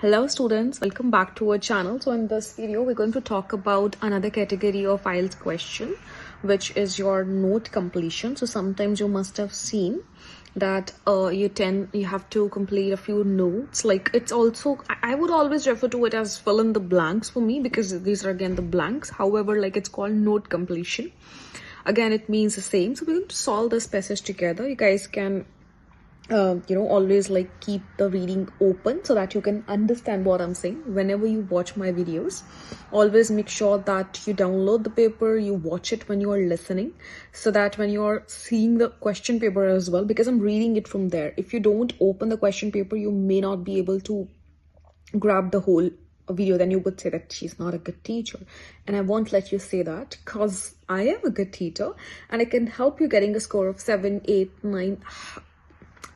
Hello students, welcome back to our channel. So in this video we're going to talk about another category of IELTS question, which is your note completion. So sometimes you must have seen that you have to complete a few notes. Like it's also, I would always refer to it as fill in the blanks for me, because these are again the blanks. However, like it's called note completion. Again, it means the same. So we're going to solve this passage together. You guys can always like keep the reading open so that you can understand what I'm saying whenever you watch my videos. Always make sure that you download the paper, you watch it when you are listening, so that when you're seeing the question paper as well, because I'm reading it from there, if you don't open the question paper, you may not be able to grab the whole video. Then you would say that she's not a good teacher, and I won't let you say that, because I am a good teacher and I can help you getting a score of 7, 8, 9.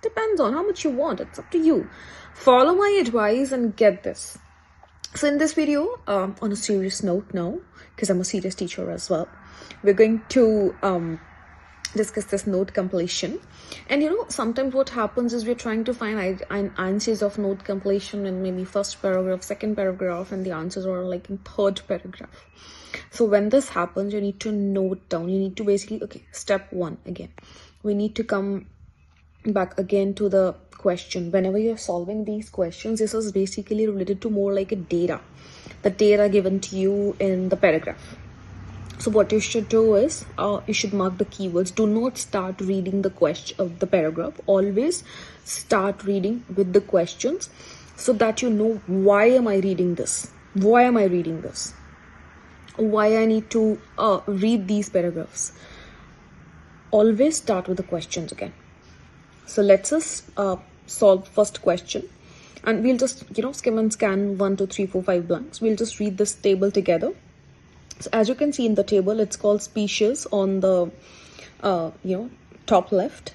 Depends on how much you want. It's up to you. Follow my advice and get this. So in this video, on a serious note now, because I'm a serious teacher as well, we're going to discuss this note completion. And sometimes what happens is we're trying to find answers of note completion in maybe first paragraph, second paragraph, and the answers are like in third paragraph. So when this happens, you need to note down. You need to basically, okay, step one again. We need to come back again to the question. Whenever you're solving these questions, this is basically related to more like a data, the data given to you in the paragraph. So what you should do is you should mark the keywords. Do not start reading the question of the paragraph. Always start reading with the questions, so that you know, why am I reading this, why am I reading this, why I need to read these paragraphs. Always start with the questions again. So let's just solve first question, and we'll just skim and scan 1, 2, 3, 4, 5 blanks. We'll just read this table together. So as you can see in the table, it's called species on the top left.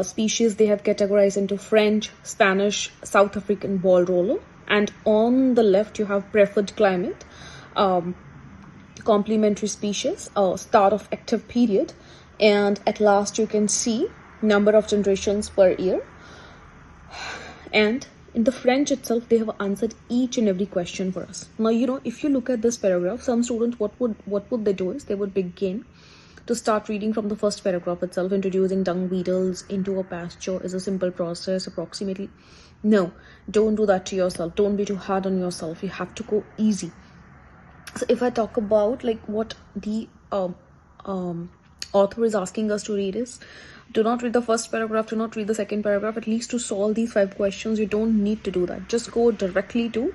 Species, they have categorized into French, Spanish, South African ball roller, and on the left you have preferred climate, complementary species, start of active period, and at last you can see number of generations per year. And in the French itself, they have answered each and every question for us. Now, if you look at this paragraph, some students, what would they do is they would begin to start reading from the first paragraph itself. Introducing dung beetles into a pasture is a simple process, approximately. No, don't do that to yourself. Don't be too hard on yourself. You have to go easy. So if I talk about like what the author is asking us to read is, do not read the first paragraph, do not read the second paragraph. At least to solve these 5 questions, you don't need to do that. Just go directly to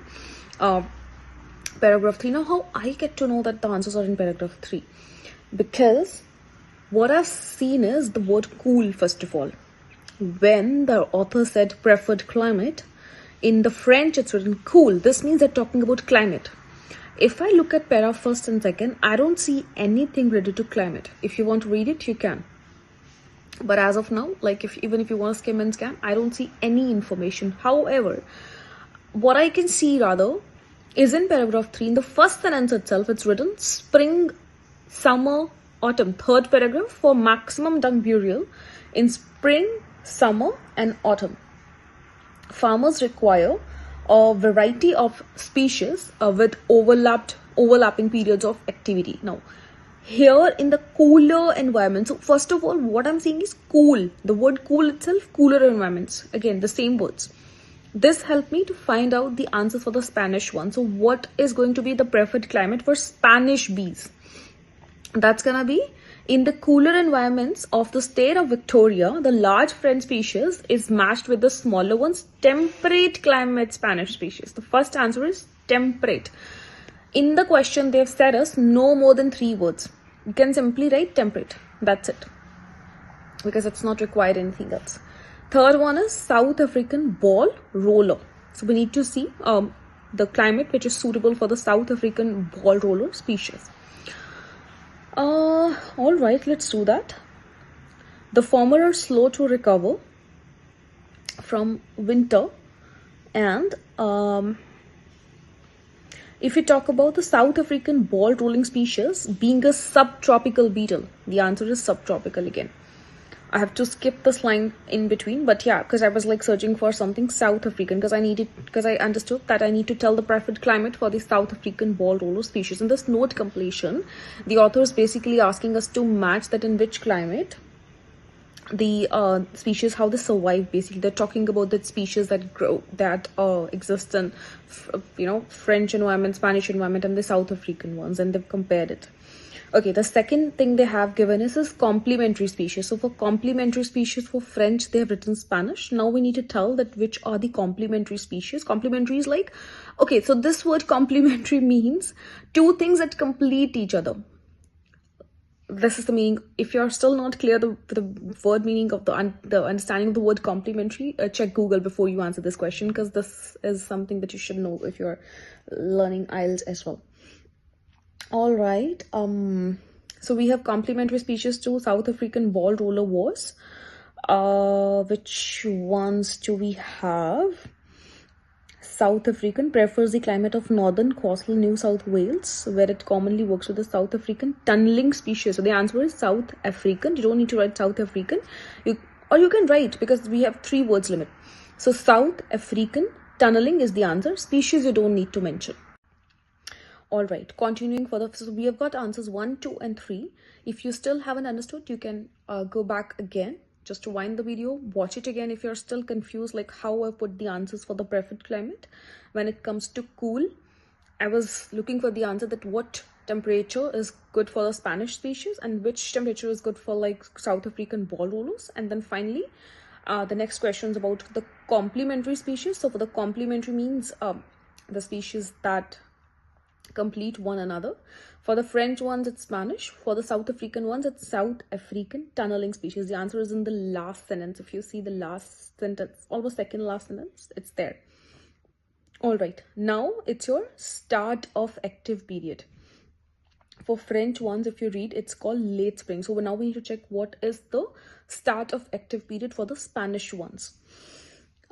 paragraph 3. Now, how I get to know that the answers are in paragraph 3? Because what I've seen is the word cool, first of all. When the author said preferred climate, in the French it's written cool. This means they're talking about climate. If I look at paragraph first and second, I don't see anything related to climate. If you want to read it, you can. But as of now, like even if you want to skim and scan, I don't see any information. However, what I can see rather is in paragraph 3, in the first sentence itself, it's written spring, summer, autumn. Third paragraph, for maximum dung burial in spring, summer and autumn, farmers require a variety of species with overlapping periods of activity. Now, here in the cooler environment, so first of all, what I'm saying is cool. The word cool itself, cooler environments. Again, the same words. This helped me to find out the answers for the Spanish one. So what is going to be the preferred climate for Spanish bees? That's gonna be in the cooler environments of the state of Victoria, the large French species is matched with the smaller ones, temperate climate Spanish species. The first answer is temperate. In the question, they've said us no more than 3 words. You can simply write temperate. That's it. Because it's not required anything else. Third one is South African ball roller. So we need to see the climate which is suitable for the South African ball roller species. All right, let's do that. The former are slow to recover from winter, and if you talk about the South African ball rolling species being a subtropical beetle, the answer is subtropical again. I have to skip this line in between, but yeah, because I was like searching for something South African, because I understood that I need to tell the preferred climate for the South African ball roller species. In this note completion, the author is basically asking us to match that in which climate the species, how they survive. Basically, they're talking about the species that exist in French environment, Spanish environment, and the South African ones, and they've compared it. Okay, the second thing they have given is complementary species. So for complementary species for French, they have written Spanish. Now we need to tell that which are the complementary species. Complementary is like, okay, so this word complementary means two things that complete each other. This is the meaning. If you're still not clear the word meaning of the understanding of the word complementary, check Google before you answer this question, because this is something that you should know if you're learning IELTS as well. All right, so we have complementary species to South African ball roller was. Which ones do we have? South African prefers the climate of northern coastal New South Wales, where it commonly works with the South African tunneling species. So the answer is South African. You don't need to write South African, or you can write, because we have 3 words limit. So South African tunneling is the answer. Species you don't need to mention. All right, continuing further. So we have got answers 1, 2, and 3. If you still haven't understood, you can go back again. Just rewind the video, watch it again if you're still confused, like how I put the answers for the preferred climate. When it comes to cool, I was looking for the answer that what temperature is good for the Spanish species and which temperature is good for like South African ball rollers. And then finally, the next question is about the complementary species. So for the complementary means the species that complete one another. For the French ones, it's Spanish. For the South African ones, it's South African tunneling species. The answer is in the last sentence. If you see the last sentence, almost second last sentence, it's there. All right, now it's your start of active period. For French ones, if you read, it's called late spring. So now we need to check what is the start of active period for the Spanish ones.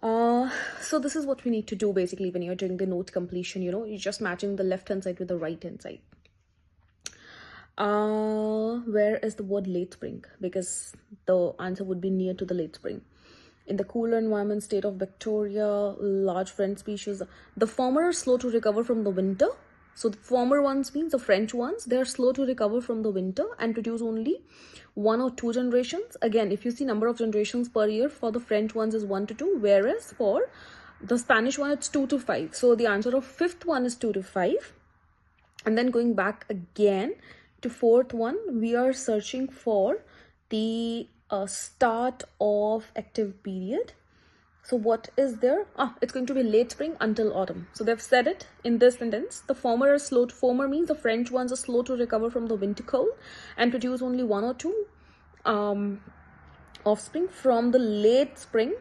So this is what we need to do basically when you're doing the note completion. You're just matching the left hand side with the right hand side. Where is the word late spring? Because the answer would be near to the late spring. In the cooler environment, state of Victoria, large French species, the former are slow to recover from the winter. So the former ones means the French ones, they are slow to recover from the winter and produce only 1 or 2 generations. Again, if you see number of generations per year, for the French ones is 1 to 2, whereas for the Spanish one, it's 2 to 5. So the answer of 5th one is 2 to 5. And then going back again to 4th one, we are searching for the start of active period. So what is there? It's going to be late spring until autumn. So they've said it in this sentence. The former are slow. Former means the French ones are slow to recover from the winter cold and produce only 1 or 2 offspring from the late spring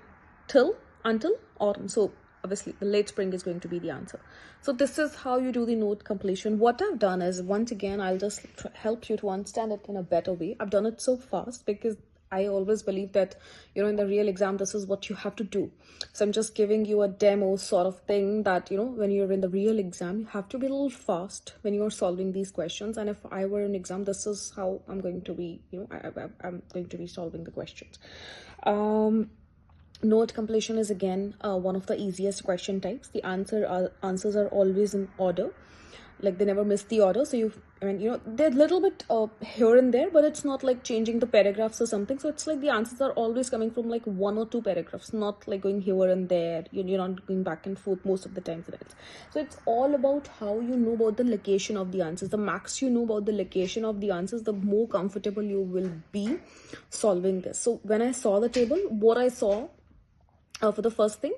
until autumn. So obviously the late spring is going to be the answer. So this is how you do the note completion. What I've done is, once again, I'll just help you to understand it in a better way. I've done it so fast because I always believe that, in the real exam, this is what you have to do. So I'm just giving you a demo sort of thing that, when you're in the real exam, you have to be a little fast when you're solving these questions. And if I were in exam, this is how I'm going to be, I'm going to be solving the questions. Note completion is again one of the easiest question types. The answers are always in order. Like they never miss the order. So they're a little bit here and there, but it's not like changing the paragraphs or something. So it's like the answers are always coming from like 1 or 2 paragraphs, not like going here and there. You're not going back and forth most of the time. So it's all about how you know about the location of the answers. The max you know about the location of the answers, the more comfortable you will be solving this. So when I saw the table, what I saw for the first thing,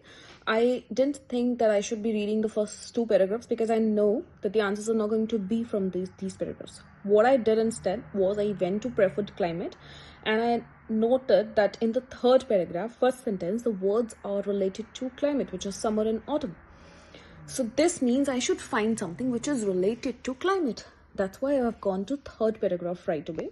I didn't think that I should be reading the first 2 paragraphs because I know that the answers are not going to be from these paragraphs. What I did instead was I went to preferred climate and I noted that in the 3rd paragraph, first sentence, the words are related to climate, which is summer and autumn. So this means I should find something which is related to climate. That's why I've gone to 3rd paragraph right away.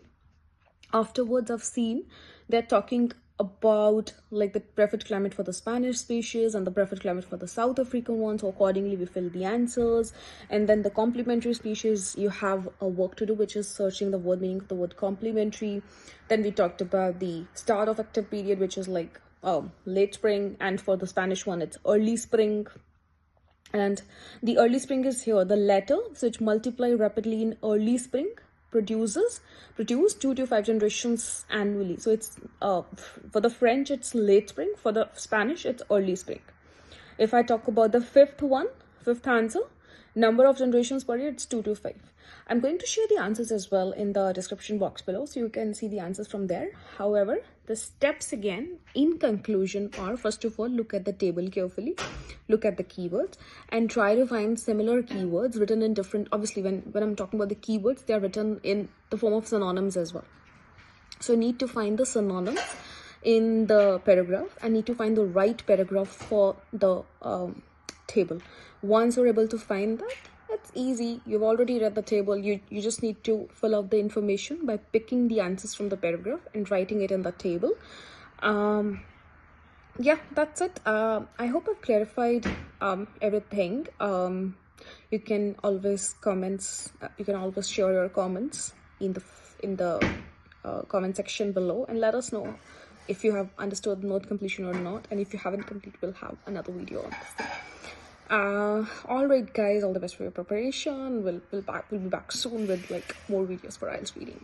Afterwards, I've seen they're talking about like the preferred climate for the Spanish species and the preferred climate for the South African one. So accordingly we fill the answers. And then the complementary species, you have a work to do, which is searching the word meaning of the word complementary. Then we talked about the start of active period, which is like late spring, and for the Spanish one it's early spring. And the early spring is here, the letters which multiply rapidly in early spring produce 2 to 5 generations annually. So it's for the French it's late spring, for the Spanish it's early spring. If I talk about the fifth answer, number of generations per year, it's 2 to 5. I'm going to share the answers as well in the description box below, so you can see the answers from there. However, the steps again in conclusion are, first of all, look at the table carefully, look at the keywords, and try to find similar keywords written in different, obviously when I'm talking about the keywords, they are written in the form of synonyms as well. So you need to find the synonyms in the paragraph and need to find the right paragraph for the table. Once you're able to find that, it's easy. You've already read the table. You just need to fill out the information by picking the answers from the paragraph and writing it in the table. Yeah, that's it. I hope I've clarified everything. You can always share your comments in the comment section below and let us know if you have understood the note completion or not, and if you haven't completed, we'll have another video on this. All right guys, all the best for your preparation. We'll be back soon with like more videos for IELTS reading.